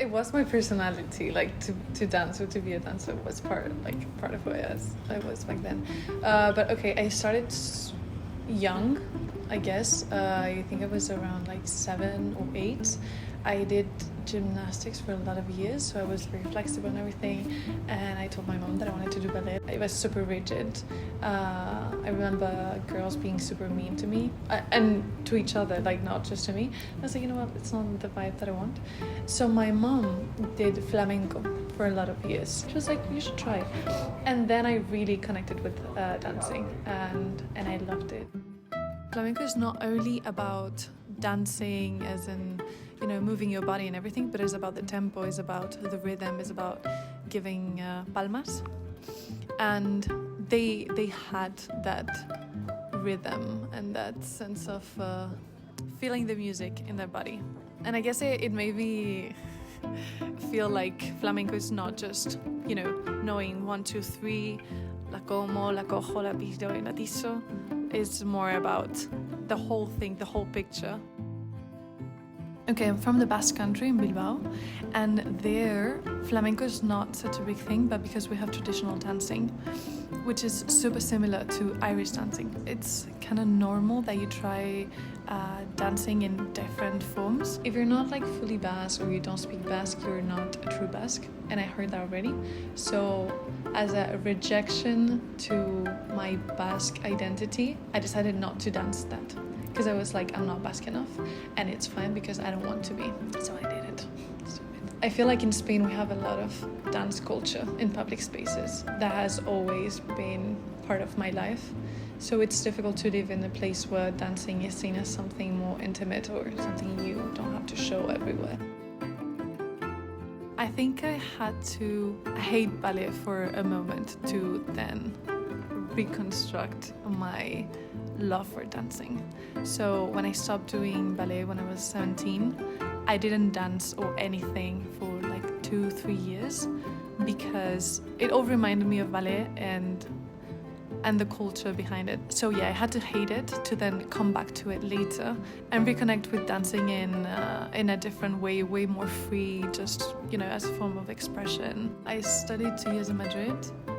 it was my personality, like to dance or to be a dancer was part of who I was back then. But okay, I started young, I guess. I think it was around like 7 or 8. I did gymnastics for a lot of years, so I was very flexible and everything, and I told my mom that I wanted to do ballet. It was super rigid. I remember girls being super mean to me, and to each other, like not just to me. I was like, you know what, it's not the vibe that I want. So my mom did flamenco for a lot of years. She was like, you should try. And then I really connected with dancing, and I loved it. Flamenco is not only about dancing as in, you know, moving your body and everything, but it's about the tempo, it's about the rhythm, it's about giving palmas. And they had that rhythm and that sense of feeling the music in their body. And I guess it made me feel like flamenco is not just, you know, knowing 1, 2, 3, la como, la cojo, la piso, y la tiso. It's more about the whole thing, the whole picture. Okay, I'm from the Basque Country in Bilbao, and there flamenco is not such a big thing, but because we have traditional dancing, which is super similar to Irish dancing. It's kind of normal that you try dancing in different forms. If you're not like fully Basque or you don't speak Basque, you're not a true Basque, and I heard that already. So as a rejection to my Basque identity, I decided not to dance that. Because I was like, I'm not Basque enough, and it's fine because I don't want to be. So I did it. Stupid. I feel like in Spain we have a lot of dance culture in public spaces. That has always been part of my life. So it's difficult to live in a place where dancing is seen as something more intimate or something you don't have to show everywhere. I think I had to hate ballet for a moment to then reconstruct my love for dancing. So when I stopped doing ballet when I was 17, I didn't dance or anything for like 2-3 years because it all reminded me of ballet and the culture behind it. So yeah, I had to hate it to then come back to it later and reconnect with dancing in a different way more free, just, you know, as a form of expression. I studied 2 years in Madrid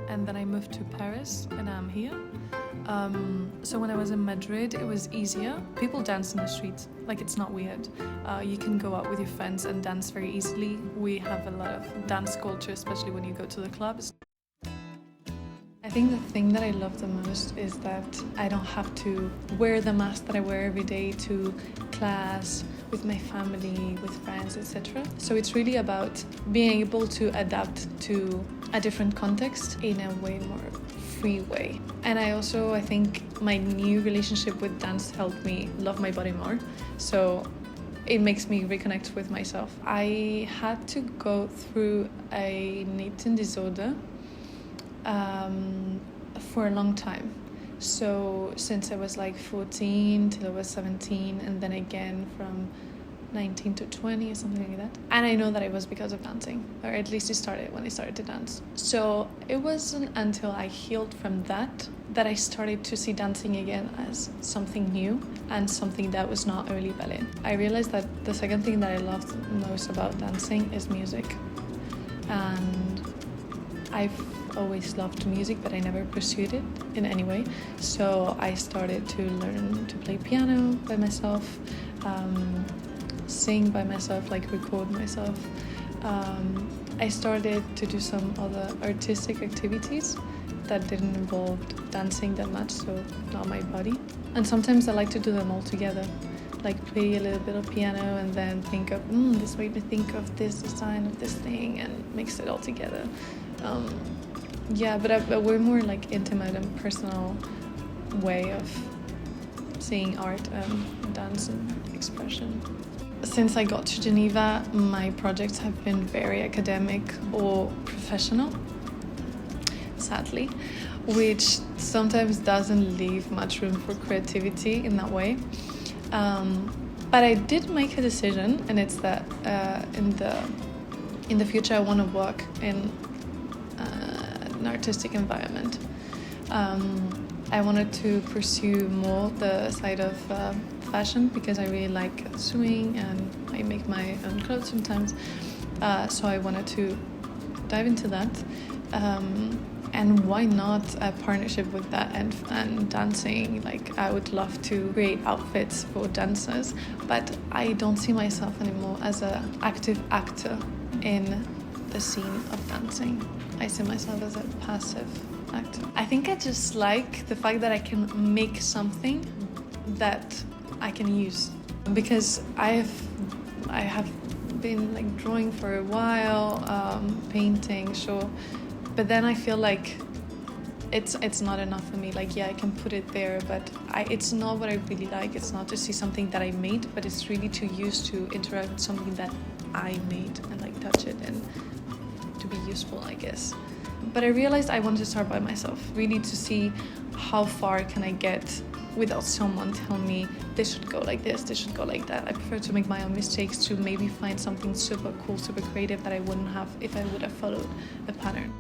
and then I moved to Paris and I'm here. So when I was in Madrid, it was easier. People dance in the streets, like it's not weird. You can go out with your friends and dance very easily. We have a lot of dance culture, especially when you go to the clubs. I think the thing that I love the most is that I don't have to wear the mask that I wear every day to class, with my family, with friends, etc. So it's really about being able to adapt to a different context in a way more free way. And I think my new relationship with dance helped me love my body more. So it makes me reconnect with myself. I had to go through an eating disorder for a long time. So since I was like 14 till I was 17, and then again from 19 to 20 or something like that. And I know that it was because of dancing, or at least it started when I started to dance. So it wasn't until I healed from that I started to see dancing again as something new and something that was not only ballet. I realized that the second thing that I loved most about dancing is music. And I've always loved music, but I never pursued it in any way. So I started to learn to play piano by myself, sing by myself, like record myself. I started to do some other artistic activities that didn't involve dancing that much, so not my body. And sometimes I like to do them all together, like play a little bit of piano and then think of, this made me think of this design of this thing, and mix it all together. But a way more like intimate and personal way of seeing art and dance and expression. Since I got to Geneva, my projects have been very academic or professional, sadly, which sometimes doesn't leave much room for creativity in that way. But I did make a decision, and it's that in the future I want to work in an artistic environment. I wanted to pursue more the side of fashion because I really like sewing and I make my own clothes sometimes. So I wanted to dive into that. And why not a partnership with that and dancing? Like, I would love to create outfits for dancers, but I don't see myself anymore as an active actor in the scene of dancing. I see myself as a passive actor. I think I just like the fact that I can make something that I can use, because I have been like drawing for a while, painting, sure. But then I feel like it's not enough for me. Like, yeah, I can put it there, but it's not what I really like. It's not to see something that I made, but it's really to use to interact with something that I made and like touch it and to be useful, I guess. But I realized I wanted to start by myself, really to see how far can I get without someone telling me this should go like this should go like that. I prefer to make my own mistakes, to maybe find something super cool, super creative that I wouldn't have if I would have followed a pattern.